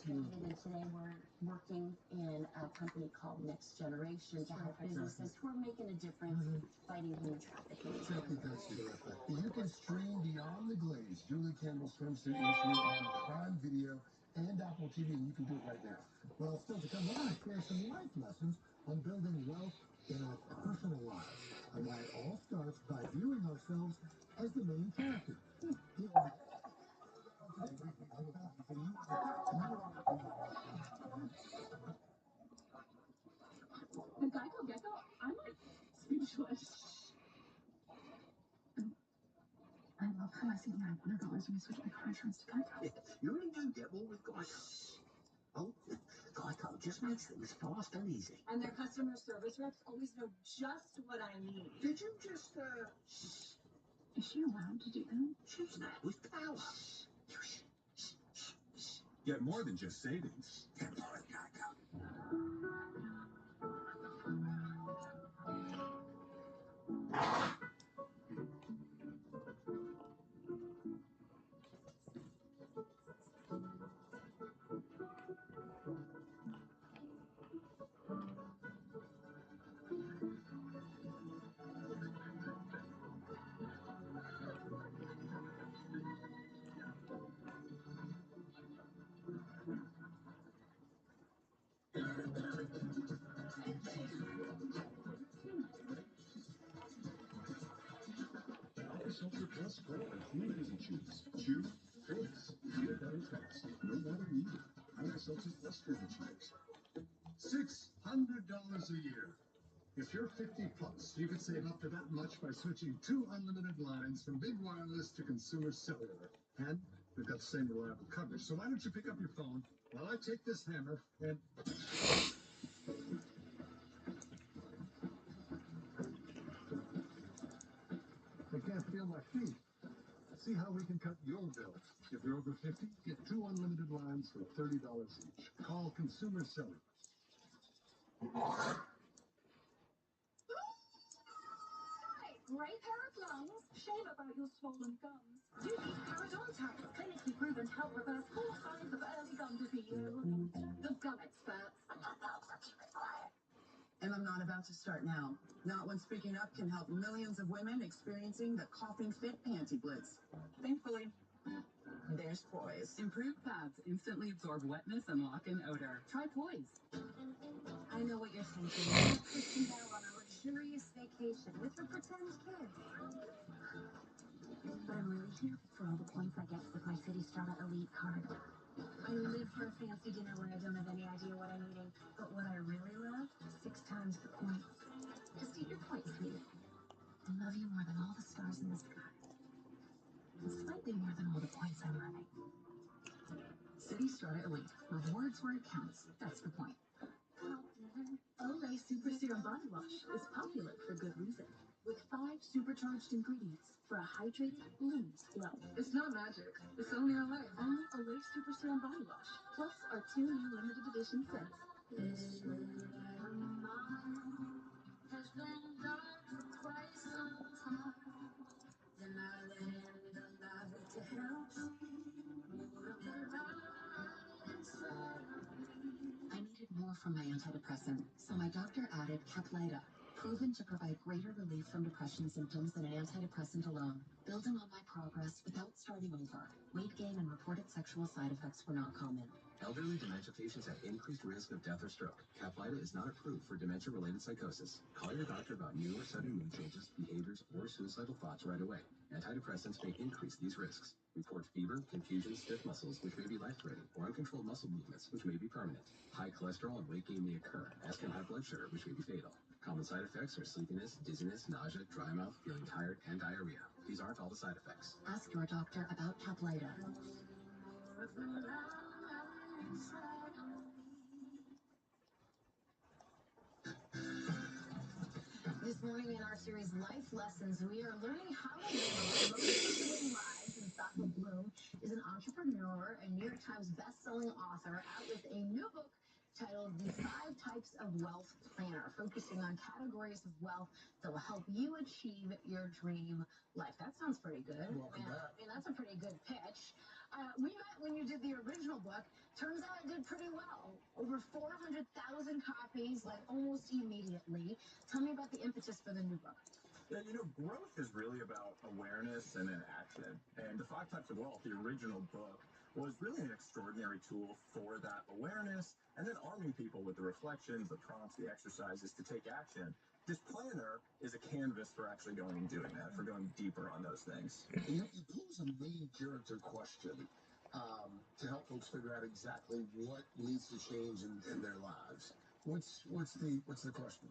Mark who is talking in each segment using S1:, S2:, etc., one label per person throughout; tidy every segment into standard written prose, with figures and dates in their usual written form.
S1: And today we're working in a company called Next Generation to help businesses who are making a difference fighting human trafficking.
S2: Thank you, that's terrific. You can stream Beyond the Glaze, Julie Campbell's swimsuit issue on Prime Video and Apple TV, and you can do it right now. Well, still to come, we're going to share some life lessons on building wealth in our personal lives, and why it all starts by viewing ourselves as the main character.
S3: The Geico Gecko, I'm like speechless. I love how I save $900 when I switch my car insurance to Geico.
S4: Yeah, you really do get more with Geico. Oh, Geico just makes things fast and easy.
S3: And their customer service reps always know just what I need.
S4: Did you just,
S3: Is she allowed to do that?
S4: She's that with power.
S5: Get more than just savings.
S4: Get more at Geico.
S5: Alka-Seltzer Plus Pro and who doesn't choose? Chew, face. Get better fast. No water needed. Alka-Seltzer Plus Fizzy Chews.
S2: $600 a year. If you're 50 plus, you could save up to that much by switching 2 unlimited lines from Big Wireless to Consumer Cellular. And we've got the same reliable coverage. So why don't you pick up your phone while I take this hammer and... I can't feel my feet. See how we can cut your bill. If you're over 50, get 2 unlimited lines for $30 each. Call Consumer Cellular.
S3: Great pair of lungs. Shame about your swollen gums. You need Parodontax, clinically proven to help reverse all signs of early gum disease. The gum experts.
S6: And I'm not about to start now. Not When Speaking Up can help millions of women experiencing the coughing fit panty blitz. Thankfully, there's Poise.
S7: Improved pads instantly absorb wetness and lock in odor. Try Poise.
S3: I know what you're thinking. Kristen Bell on a luxurious vacation with her pretend kids. But I'm really here for all the points I get with my City Strata Elite card. I live for a fancy dinner where I don't have any idea what I'm eating. But what I really love, 6 times the points. Just eat your points, sweetie. I love you more than all the stars in the sky. And slightly more than all the points I'm earning.
S7: City Strata Elite. Rewards where it counts. That's the point.
S3: Olay Super Serum Body Wash is popular for good reason. With 5 supercharged ingredients for a hydrated, luminous glow. It's not magic. It's only Olay. Only Olay Super Serum Body Wash. Plus our 2 new limited edition scents. This has been dark for quite some time. Then I landed a light to help me move the light inside of me.
S7: I needed more from my antidepressant, so my doctor added Caplyta, proven to provide greater relief from depression symptoms than an antidepressant alone. Building on my progress without starting over. Weight gain and reported sexual side effects were not common.
S8: Elderly dementia patients have increased risk of death or stroke. Caplyta is not approved for dementia-related psychosis. Call your doctor about new or sudden mood changes, behaviors, or suicidal thoughts right away. Antidepressants may increase these risks. Report fever, confusion, stiff muscles, which may be life-threatening, or uncontrolled muscle movements, which may be permanent. High cholesterol and weight gain may occur, as can high blood sugar, which may be fatal. Common side effects are sleepiness, dizziness, nausea, dry mouth, feeling tired, and diarrhea. These aren't all the side effects.
S7: Ask your doctor about Caplyta.
S3: This morning in our series Life Lessons, we are learning how to live our most fulfilling lives. And Safa Bloom is an entrepreneur, a New York Times best-selling author, out with a new book titled The 5 Types of Wealth Planner, focusing on categories of wealth that will help you achieve your dream life. That sounds pretty good.
S2: Welcome back.
S3: I mean, that's a pretty good pitch. We met when you did the original book. Turns out it did pretty well. Over 400,000 copies, like almost immediately. Tell me about the impetus for the new book.
S9: Yeah, growth is really about awareness and then action. And the 5 Types of Wealth, the original book, was really an extraordinary tool for that awareness and then arming people with the reflections, the prompts, the exercises to take action. This planner is a canvas for actually going and doing that, for going deeper on those things.
S2: You pose a main character question to help folks figure out exactly what needs to change in their lives. What's the question?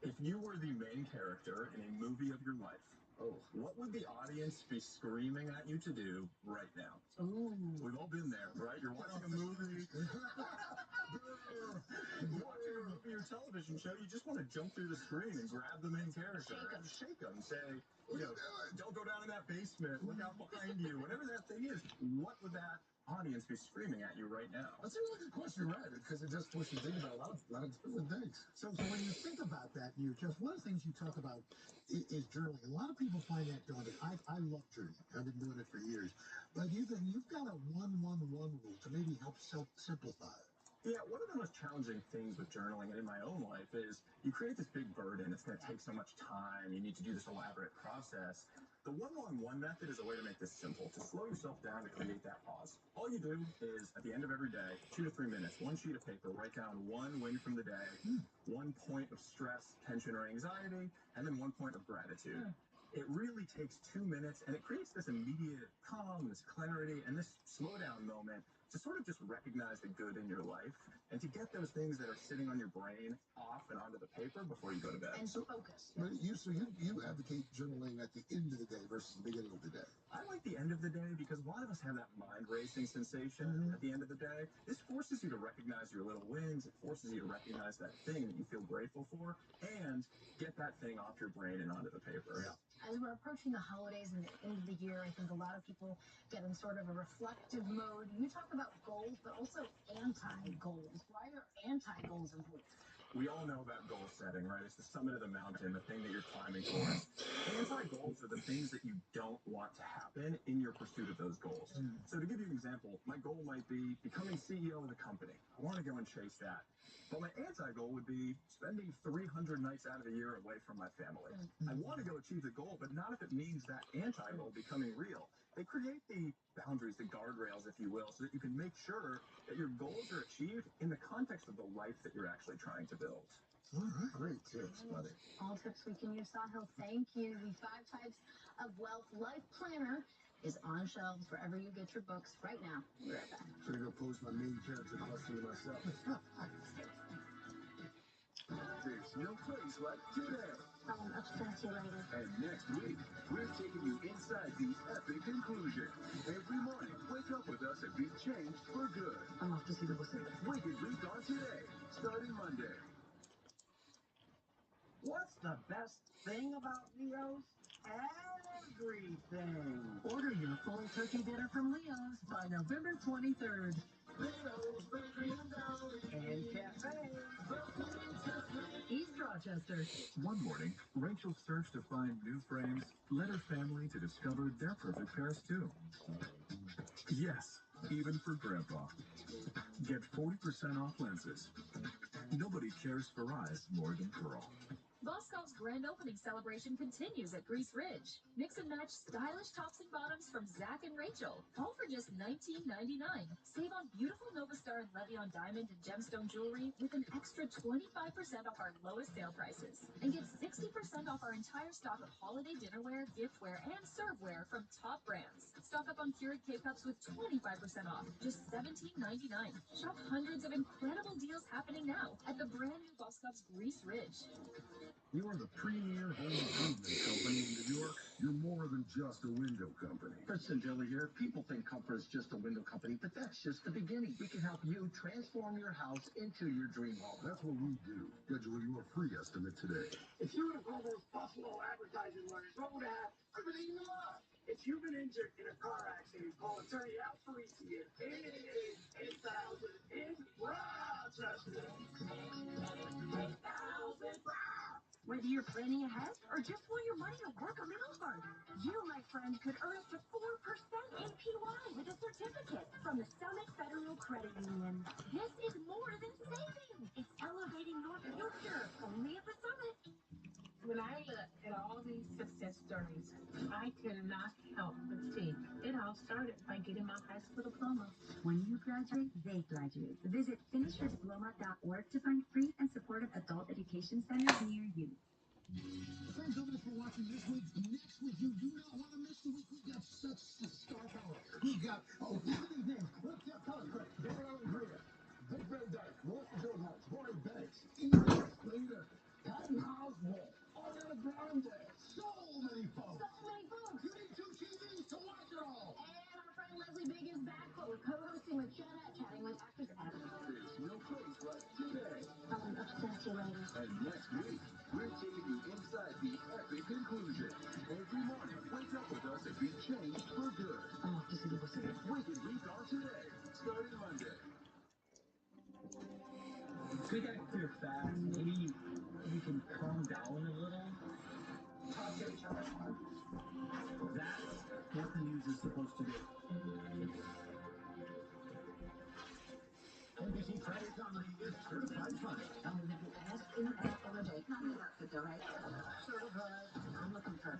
S9: If you were the main character in a movie of your life, what would the audience be screaming at you to do right now?
S3: Ooh.
S9: We've all been there, right? You're watching a movie. You're watching a movie or television show. You just want to jump through the screen and grab the main character. Shake them. Say, don't go down in that basement. Look out behind you. Whatever that thing is, what would that audience be screaming at you right now?
S2: That's a really good question, right? Because it just forces you to think about a lot of different things.
S10: So when you think about that, one of the things you talk about is journaling. A lot of people find that daunting. I love journaling. I've been doing it for years. But you've got a 1-1-1 rule to maybe help simplify it.
S9: Yeah, one of the most challenging things with journaling and in my own life is you create this big burden. It's going to take so much time. You need to do this elaborate process. The 1-1-1 method is a way to make this simple, to slow yourself down to create that pause. All you do is, at the end of every day, 2 to 3 minutes, one sheet of paper, write down one win from the day, 1 point of stress, tension, or anxiety, and then 1 point of gratitude. It really takes 2 minutes, and it creates this immediate calm, this clarity, and this slowdown moment to sort of just recognize the good in your life and to get those things that are sitting on your brain off and onto the paper before you go to bed.
S3: And focus.
S2: But you advocate journaling at the end of the day versus the beginning of the day.
S9: I like the end of the day because a lot of us have that mind racing sensation at the end of the day. This forces you to recognize your little wins. It forces you to recognize that thing that you feel grateful for and get that thing off your brain and onto the paper.
S2: Yeah.
S3: As we're approaching the holidays and the end of the year, I think a lot of people get in sort of a reflective mode. You talk about goals, but also anti-goals. Why are anti-goals important?
S9: We all know about goal setting, right? It's the summit of the mountain, the thing that you're climbing towards. Anti-goals are the things that you don't want to happen in your pursuit of those goals. So to give you an example, my goal might be becoming CEO of the company. I want to go and chase that. But my anti-goal would be spending 300 nights out of the year away from my family. I want to go achieve the goal, but not if it means that anti-goal becoming real. They create the boundaries, the guardrails, if you will, so that you can make sure that your goals are achieved in the context of the life that you're actually trying to build.
S2: All right. Great tips, buddy.
S3: All tips we can use, Sahil. Thank you. The 5 Types of Wealth Life Planner is on shelves wherever you get your books right now. We'll be right back.
S2: I'm going to go pose my main character question to myself.
S5: There's no place like today.
S3: I'll see you later.
S5: And next week, we're taking you inside the epic conclusion. Every morning, wake up with us and be changed for good.
S6: I'm off to see the wizard.
S5: Wake and Read on today, starting Monday.
S4: What's the best thing about Leo's? Everything.
S6: Order your full turkey dinner from Leo's by November 23rd.
S2: Leo's Bakery and Deli.
S4: And cafe.
S6: East Rochester.
S5: One morning, Rachel searched to find new frames, led her family to discover their perfect pairs too. Yes, even for Grandpa. Get 40% off lenses. Nobody cares for eyes more than Pearl.
S11: Boscov's grand opening celebration continues at Grease Ridge. Mix and match stylish tops and bottoms from Zach and Rachel, all for just $19.99. Save on beautiful Novastar and Levion diamond and gemstone jewelry with an extra 25% off our lowest sale prices. And get 60% off our entire stock of holiday dinnerware, giftware, and serveware from top brands. Stock up on Keurig K-Cups with 25% off, just $17.99. Shop hundreds of incredible deals happening now at the brand new Boscov's Grease Ridge.
S5: You are the premier home improvement company in New York. You're more than just a window company.
S4: Kristen Dilly here. People think Comfort is just a window company, but that's just the beginning. We can help you transform your house into your dream home.
S5: That's what we do. Schedule your free estimate today.
S4: If you were to call those Buffalo advertising letters, what would happen? Everything you love. If you've been injured in a car accident, call attorney Al Parisi at 888-8000 in Rochester.
S3: Whether you're planning ahead or just want your money to work a little hard, you, my friend, could earn up to 4% APY with a certificate from the Summit Federal Credit Union. This is more than saving. It's elevating your future, only at the Summit.
S12: When I look at all these success stories, I could not help but think it all started by getting my high school diploma.
S3: When you graduate, they graduate. Visit finishyourdiploma.org to find free and supportive adult education centers near you.
S10: Thanks so much for watching this week. Next week, you do not want to miss the week. We've got such star power. We've got, look at these names. Let's get color correct. Daniel Greer, Dick Van Dyke, Melissa Joan Hart, Corey Banks, Ian Slater, Patton Oswalt, Ariana Grande. So many folks. You need two TVs to watch it all.
S3: And our friend Leslie Big is back, but we're co-hosting with Jenna, chatting with actress Evan.
S2: There's no place like today.
S3: I'm obsessed with later.
S2: And next week, we're taking you inside the epic conclusion. Every morning, wake up with us and be changed for good.
S3: Oh, just a little second.
S2: Wicked Week on today, starting Monday.
S4: We got clear fast. Maybe we can calm down a little. Talk to each other more. That's what the news is supposed to do.
S10: NBC Friday Comedy is certified funny.
S3: I'm gonna be asked in the back of the day. Not in the outfit though, right?
S10: Certified.
S3: I'm looking for a